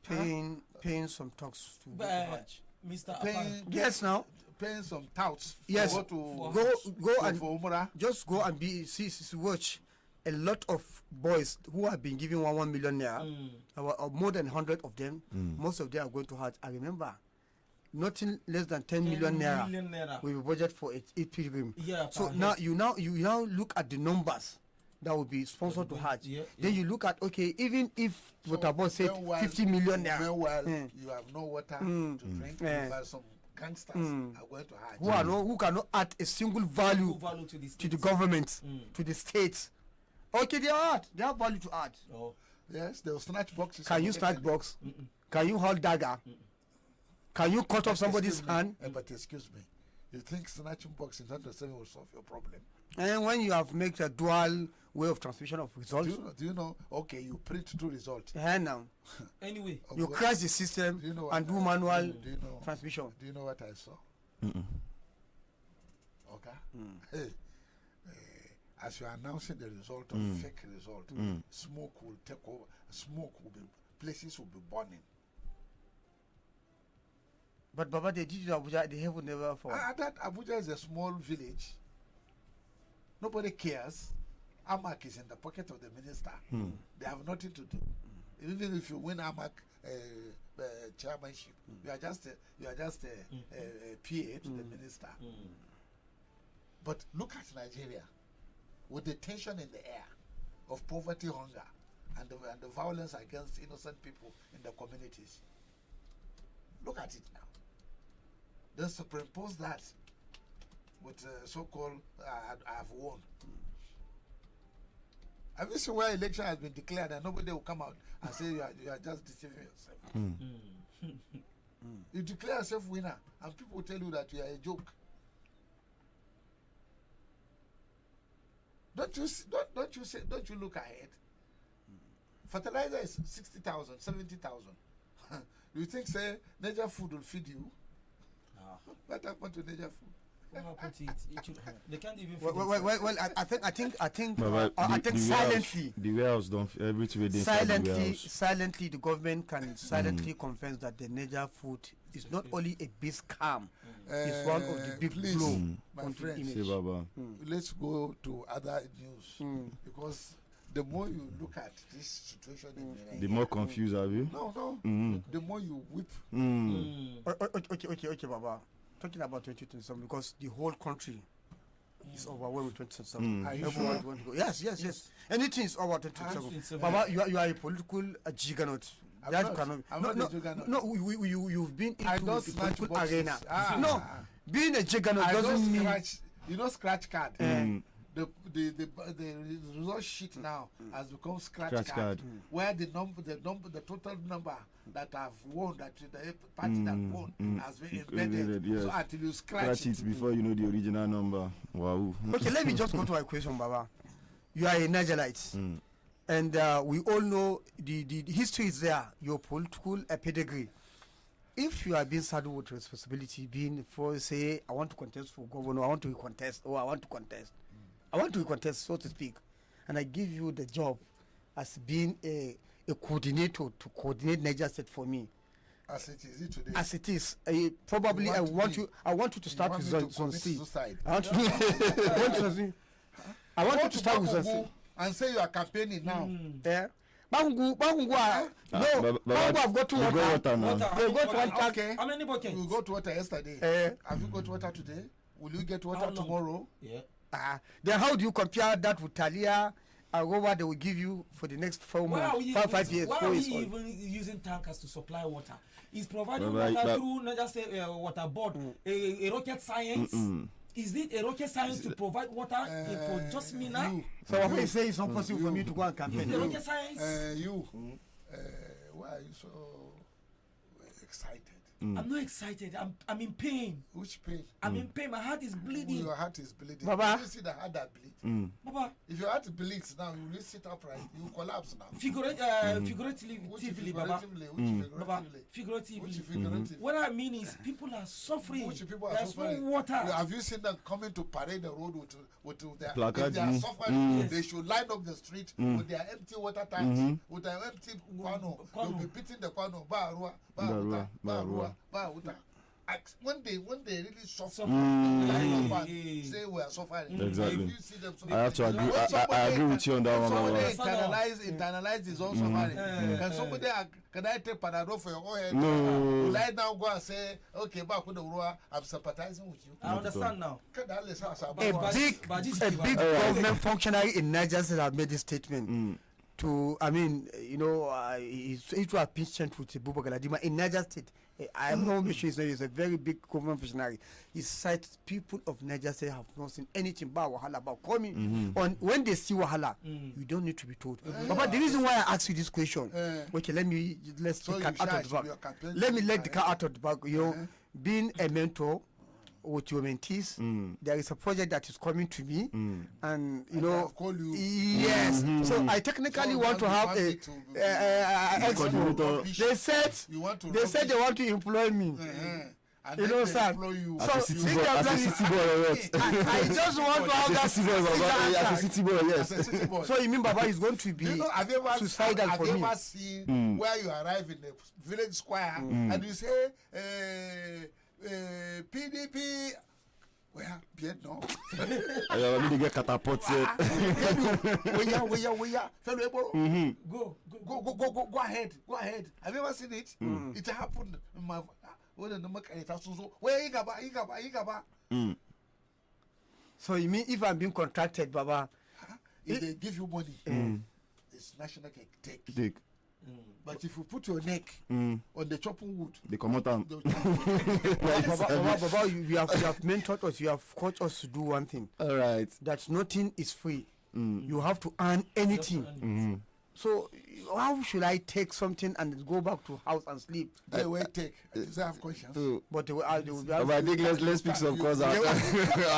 Paying some tax to go to Hajj. Mr. Paying, Apara, Yes, now. paying some touts. Yes. To go Go and for Umrah. just go and watch a lot of boys who have been given 1 million naira, more than 100 of them. Most of them are going to Hajj. I remember, nothing less than 10 million naira will be budget for a pilgrim. Yeah, So per now head. you now look at the numbers that will be sponsored to Hajj. Yeah, Then you look at, okay, even if what about said meanwhile- 50 million naira, Meanwhile, you have no water to drink, but some gangsters are going to Hajj. who cannot add a single value value to the to the state. government, to the states. Okay, they have value to add. Oh, Yes, they will snatch boxes. Can you snatch box? Can you hold dagger? Can you cut off somebody's hand? But excuse me, you think snatching boxes 107 will solve your problem? And when you have made a dual way of transmission of results, Do you know? Okay, you print two results. now anyway, you crash the system Do you know and what- do manual Do you know? transmission. Do you know what I saw? Okay. Hey, as you are announcing the result of fake result, smoke will take over. Smoke will be, places will be burning. But Baba, they did it in Abuja, the heaven never fall. That Abuja is a small village. Nobody cares. Amak is in the pocket of the minister. They have nothing to do. Even if you win Amak chairmanship, you are just a PA to the minister. But look at Nigeria, with the tension in the air of poverty, hunger, and the violence against innocent people in the communities. Look at it now. Then superimpose that with so-called I have won. Have you seen where election has been declared and nobody will come out and say you are just deceiving yourself? You declare yourself winner and people will tell you that you are a joke. Don't you look ahead? Fertilizer is 60,000, 70,000. Do you think say Niger food will feed you? What happened to Niger food? what happened to it? They can't even. feed Well, themselves. I think Baba, silently, the warehouse don't everything within the warehouse. silently, the government can silently confess that the Niger food is not only a big scam, it's one of the big please, blow my onto friend. image. See, Baba. Let's go to other news because the more you look at this situation in The Nigeria, more confused are you? no, the more you whip. Okay, Baba. Talking about 2027 because the whole country is overwhelmed with 2027. Are you Everyone sure? want to go. Yes. Anything is over 2027. 2027. Baba, you are a political juggernaut. I'm That not. cannot. I'm no, not a no, juggernaut. no. You've been I into don't the snatch political boxes. arena. Ah. No, being a juggernaut I doesn't don't mean. scratch. You know, scratch card. The result sheet now has become scratch card. Where the total number that have won, that the party that won has been embedded. Yes. So until you scratch Scratch it before you know the original number. Wow. Okay, let me just go to my question, Baba. You are a Nigerite, and we all know the history is there. Your political pedigree. If you are being saddled with responsibility, being for say, I want to contest for governor, I want to contest, so to speak, and I give you the job as being a coordinator to coordinate Niger State for me. as it is today. As it is, probably You I want want you to start want with me to zone commit C. suicide? I want you to start with zone C. I want you to start with zone C. And say you are campaigning now. Yeah. Bangu, no, Bangu have got to water. now. They got water. Okay. How many buckets? You got water yesterday. Have you got water today? Will you get water tomorrow? Yeah. Then how do you compare that with Talia and what they will give you for the next 4 months, 5 years? Why are we even using tankers to supply water? Is providing water through not just a water board, a rocket science? Is it a rocket science to provide water for just me now? So what you say is not possible for me to go and campaign? Is it a rocket science? Why are you so excited? I'm not excited. I'm in pain. Which pain? I'm in pain. My heart is bleeding. Your heart is bleeding. Baba. You see the heart that bleeds. Baba. If your heart bleeds now, you will sit upright. You will collapse now. Figuratively, Baba. Baba. Figuratively. What I mean is, people are suffering. Which people are There's suffering? no water. Have you seen them coming to parade the road with their placards? If they are suffering, they should line up the street with their empty water tanks, with their empty kwano. They'll be beating the kwano. When they really suffer, line up and say we are suffering. Exactly. If you see them I have to agree. I agree with you on that one. Somebody internalize his own suffering. Can somebody can I take Panadol for your own head? No. You lie down, go and say, okay, back with the Urua, I'm sympathizing with you. I understand now. A big government functionary in Niger State have made this statement. To, I mean, you know, it was patient with Buba Galadima in Niger State. I am not sure he's a very big government functionary. He said people of Niger State have not seen anything about Wahala, about coming on when they see Wahala. You don't need to be told. But the reason why I ask you this question, okay, let's take the cat out of the bag. Let me let the cat out of the bag. You know, being a mentor with your mentees, there is a project that is coming to me, and you know, yes. So I technically want to have a expo. They said they want to employ me. You know, sir. So as a city boy, I just want to have that city boy, yes. So you mean Baba is going to be suicidal for me? Have you ever seen where you arrive in the village square and you say PDP? Where? Vietnam. I need to get catapulted. Go ahead. Have you ever seen it? It happened in my So you mean if I'm being contracted, Baba? If they give you money, it's national cake. Take. But if you put your neck on the chopping wood, they come out and Baba, you have mentored us, you have coached us to do one thing. All right. That nothing is free. You have to earn anything. So how should I take something and go back to house and sleep? They will take. Does I have questions? But they will I think let's pick some calls. Our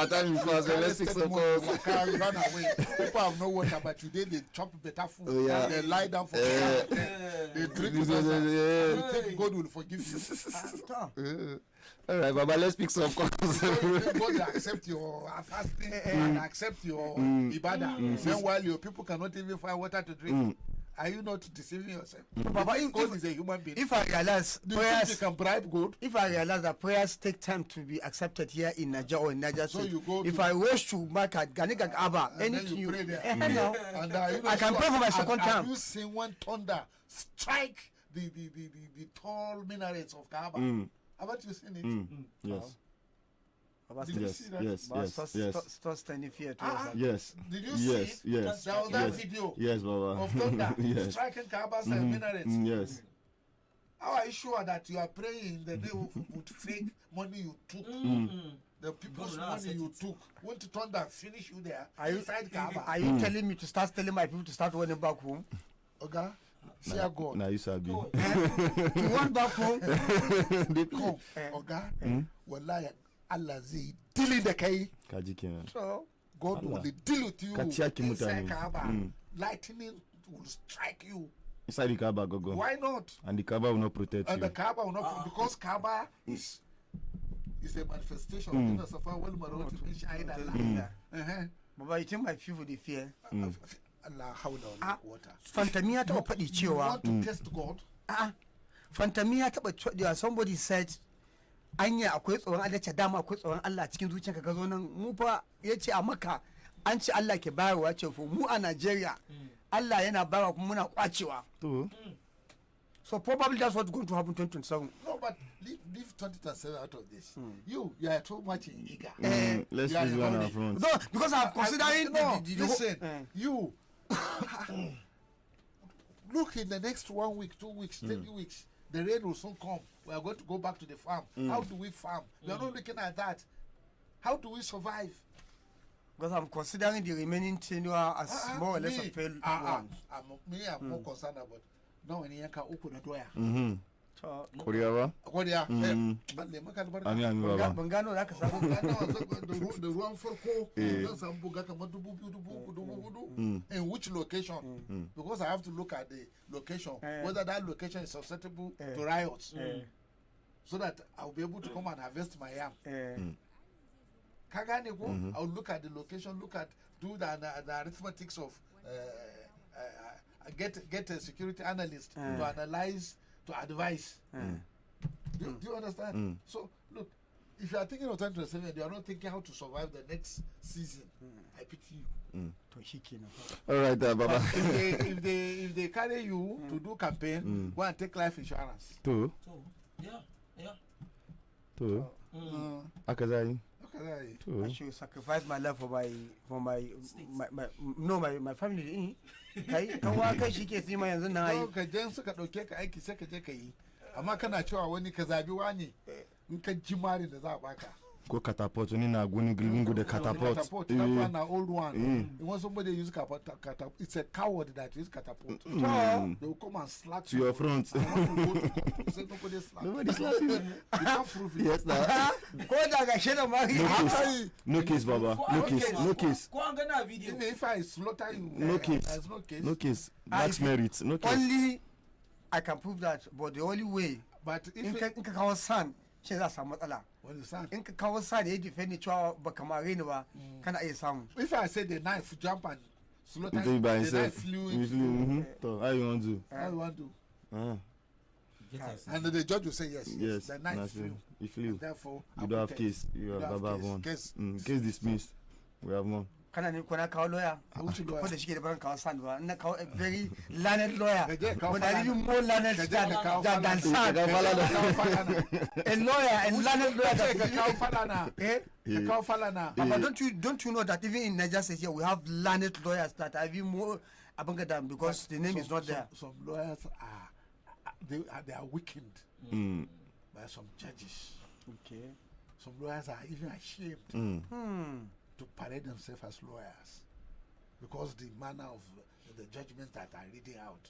time is fast. Let's pick some calls. Run away. People have no water, but today they chop better food. They lie down for they drink you think God will forgive you. All right, Baba, let's pick some calls. God will accept your fasting and accept your ibadah. Then while your people cannot even find water to drink. Are you not deceiving yourself? Baba, God is a human being. If I realize prayers, you can bribe God. If I realize that prayers take time to be accepted here in Nigeria or in Niger State, so if I wish to mark at Ganiga Abba, anything you pray there. I can pray for my second time. Have you seen when thunder strike the tall minarets of Kaaba? Haven't you seen it? Yes. Yes. Stop standing fear to us. Yes. Did you see it? Yes. There was that video. Yes, Baba. Of thunder striking Kaaba's minarets. Yes. How are you sure that you are praying the day with fake money you took? The people's money you took. Want to thunder finish you there inside Kaaba? Are you telling me to start telling my people to start running back home? Okay. Fear God. Now you sabi. You want back home? They come. Okay. Wallahi. Allah zai deal da kai. Kaji kenan. So God will deal with you inside Kaaba. Lightning will strike you. Inside the Kaaba, go. Why not? And the Kaaba will not protect you. And the Kaaba will not because Kaaba is a manifestation of the Safa wal Marwa in Shahid Allah. Baba, you think my people they fear? Allah, how down water. Fantamiya ta faɗi cewa. You want to test God? Fantamiya ta somebody said anya akwai tsoron Allah ce dama akwai tsoron Allah cikin zuciyarka ka zo nan mu fa yace a Makka an ce Allah ke bayarwa ce mu a Najeriya Allah yana bawa kuma muna kwacewa. To. So probably that's what's going to happen 2027. No, but leave 2027 out of this. You are too much in eager. Let's you are use in one hurry. up front. No, because I'm considering listen, whole- you look in the next 1 week, 2 weeks, 3 weeks, the rain will soon come. We are going to go back to the farm. How do we farm? We are not looking at that. How do we survive? because I'm considering the remaining tenure as more or less a failed one. I'm more concerned about no any yanka uku na doya. So, Koreawa. What ya? Ami baba. Bangano zaka samu The ruwan farko don samu buga kamar dubu hudu. In which location? Because I have to look at the location, whether that location is susceptible to riots, so that I'll be able to come and harvest my yam. Kagane go, I'll look at the location, do the arithmetics of get a security analyst to analyze, to advise. Do you understand? So look, if you are thinking of 2027, you are not thinking how to survive the next season. I pity you. All right, Baba. if they carry you to do campaign, go and take life insurance. To. Yeah. To. Akazai. Okay. I should sacrifice my life for my family. Kai kawa kai shi ke sima yanzu na yi. Ka je suka dauke ka aiki sai ka je ka yi. Amma kana cewa wani ka zabi wani in ka ji mari da za a baka. Go catapult ni na guni glingu the catapult. Catapult, that one na old one. You want somebody to use catapult. It's a coward that use catapult. They will come and slap To your front. Say nobody slap. Nobody slapping. You can't prove it. Yes, now. Ko da ga shi da mari. No case, Baba. No case. Go and get a video. Even if I slaughter you, No case. there's no case. No case. That's merit. No case. Only I can prove that, but the only way But if in ka kawo san shi za samu matsala. what is that? In ka kawo san ya defend cewa ba kamar ni ba kana iya samu. If I say the knife jump and slaughter Do it by the himself. knife flew You into flew. So, how you want to do? how you want to? Yes. And the judge will say yes. Yes. The knife that's flew. it. You flew. Therefore, You don't have acquitted. case. You have have Baba case. one. Case. Case dismissed. We have one. Kana ne ko na kawo lawyer. Which lawyer? Ko da shi ke da baran kawo san ba. Na kawo a very learned lawyer. Ka je kawo But I Falana. even more learned Ka je than ka kawo than Falana. san. Ka kawo Falana. A lawyer and learned lawyer Ka that kawo Falana. eh. Ka kawo Falana. But don't you know that even in Niger State here we have learned lawyers that are even more abanga because the name is not there. Some lawyers are they are weakened by some judges. Okay. Some lawyers are even ashamed to parade themselves as lawyers because the manner of the judgments that are reading out.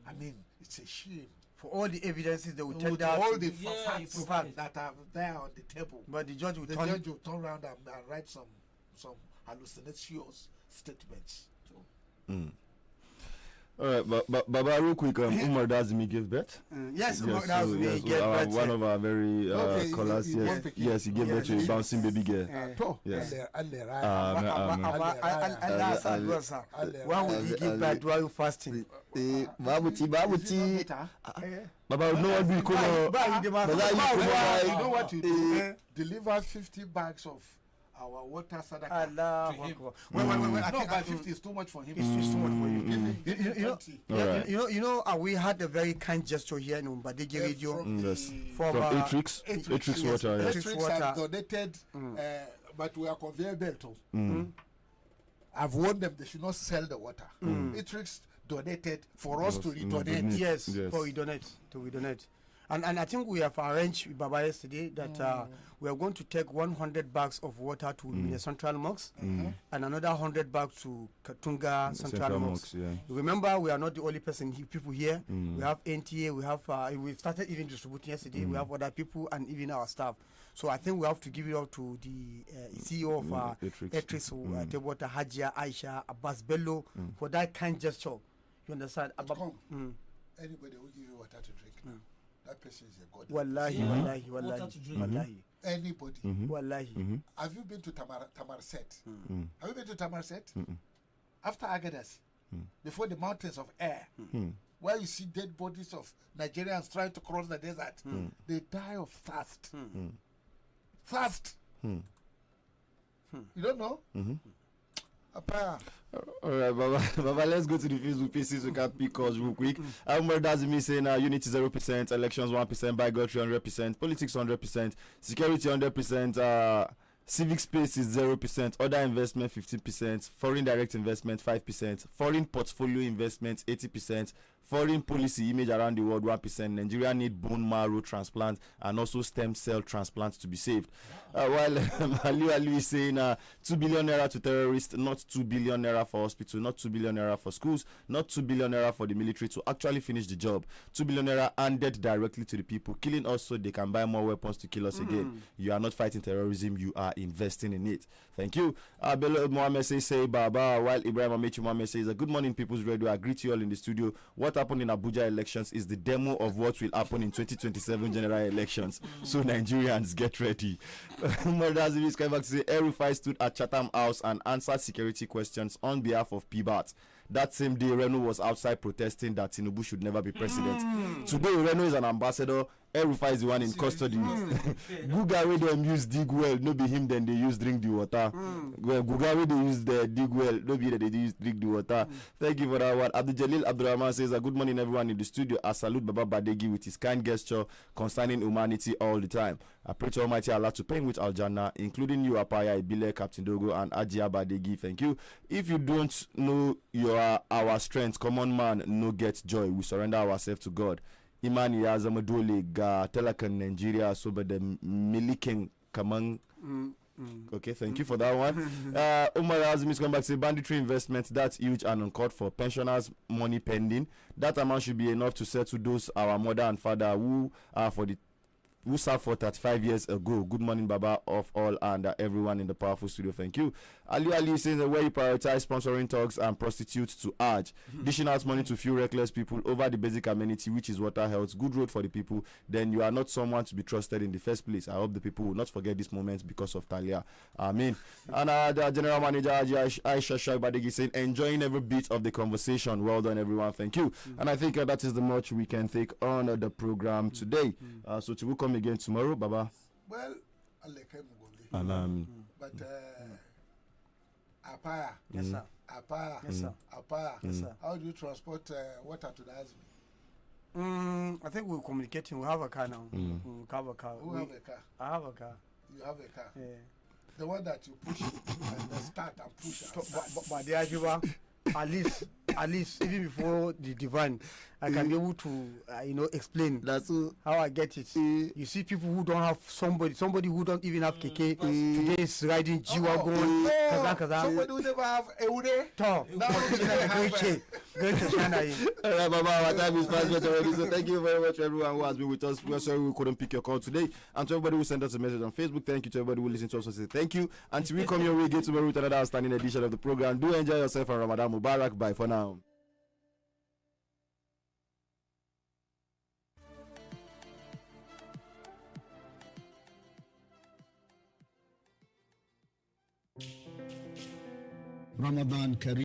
I mean, it's a shame. For all the evidences they will tell With that all the Yeah, facts it's that are there on the table, but the judge will the turn judge will turn around and write some hallucinations statements. All right, but Baba, real quick, Umar Dazimi gave birth. yes, Yes, that so, was yes, get one of our very Okay, callers. he Yes, won't pick yes, he gave birth to a bouncing baby girl. Yes. Allah sa addu'arsa. Why would he give birth while fasting? Babuti. Baba, no one will come. Ba yi da ma. You know what you do? Deliver 50 bags of our water sadaka. Allah. to him. Wait. I No, think but 50 is too much for him. It's too much for you. Give him You know, 20. Alright. you know, we had a very kind gesture here in Umbadege Radio. Yes. From, From Atrix Water. Yes. Atrix Electrics water. have donated, but we are conveyor belt. I've warned them they should not sell the water. Electrics donated for us to redonate. Yes, Yes. for we donate. And I think we have arranged with Baba yesterday that we are going to take 100 bags of water to the Central Mosque and another 100 bags to Katunga Central Mosque. Yeah. Remember, we are not the only people here. We have NTA, we have we started even distributing yesterday. We have other people and even our staff. So I think we have to give it up to the CEO of Atrix, Tebota Hajia Aisha Abbas Bello for that kind gesture. You understand? Come. Anybody who give you water to drink now, that person is a god. Wallahi. Water to drink. Wallahi. Anybody. Wallahi. Have you been to Tamarset? Have you been to Tamarset? After Agadas, before the mountains of air, where you see dead bodies of Nigerians trying to cross the desert, they die of thirst. Thirst. You don't know? Apaya. All right, Baba, let's go to the Facebook pieces. We can pick calls real quick. Umar Dazimi saying unity 0%, elections 1%, bigotry 100%, politics 100%, security 100%, civic space is 0%, other investment 15%, foreign direct investment 5%, foreign portfolio investment 80%, foreign policy image around the world 1%. Nigeria need bone marrow transplant and also stem cell transplants to be saved. While Ali is saying 2 billion naira to terrorists, not 2 billion naira for hospital, not 2 billion naira for schools, not 2 billion naira for the military to actually finish the job. 2 billion naira handed directly to the people, killing us so they can buy more weapons to kill us again. You are not fighting terrorism, you are investing in it. Thank you. Bello Mohammed says, say Baba, while Ibrahim Amechi Mohammed says, good morning, People's Radio. I greet you all in the studio. What happened in Abuja elections is the demo of what will happen in 2027 general elections. So Nigerians, get ready. Murdazi is coming back to say, El-Rufai stood at Chatham House and answered security questions on behalf of PBAT. That same day, Reno was outside protesting that Tinubu should never be president. Today, Reno is an ambassador. El-Rufai is the one in custody. Guga wey dem use dig well, no be him then they use drink the water. Well, Guga wey they use the dig well, no be that they use drink the water. Thank you for that one. Abdul Jalil Abdurrahman says, good morning everyone in the studio. I salute Baba Badegi with his kind gesture concerning humanity all the time. I pray to Almighty Allah to pay with Al-Jannah, including you, Apaya, Ibile, Captain Dogo, and Ajia Badegi. Thank you. If you don't know our strength, common man, no get joy. We surrender ourselves to God. Imani ya zama dole ga talakan Nigeria saboda milikin kaman. Okay, thank you for that one. Umar Azmi is coming back to say banditry investments, that's huge and uncalled for. Pensioners money pending. That amount should be enough to settle those our mother and father who served for 35 years ago. Good morning, Baba, of all and everyone in the powerful studio. Thank you. Ali says that where you prioritize sponsoring thugs and prostitutes to urge, dishing out money to few reckless people over the basic amenity, which is water, health, good road for the people, then you are not someone to be trusted in the first place. I hope the people will not forget this moment because of Talia. Amen. And the general manager, Aisha Shagbadegi, saying, enjoying every bit of the conversation. Well done, everyone. Thank you. And I think that is the much we can take on the program today. So to come again tomorrow, Baba. Well, but Apaya. Yes, sir. Apaya. Yes, sir. Apaya. Yes, sir. How do you transport water to the Azmi? I think we're communicating. We have a car now. We have a car. Who have a car? I have a car. You have a car? Yeah. The one that you push and then start and push and start. But the Ajiba, at least even before the divine, I can be able to explain how I get it. You see people who don't have somebody who don't even have keke today is riding G-Wagon, kaza. Somebody who never have a Great to China. All right, Baba, our time is fast already. So thank you very much to everyone who has been with us. We're sorry we couldn't pick your call today. And to everybody who sent us a message on Facebook, thank you to everybody who listened to us. Say thank you. Until we come your way again tomorrow with another outstanding edition of the program. Do enjoy yourself and Ramadan Mubarak. Bye for now. Ramadan Kareem.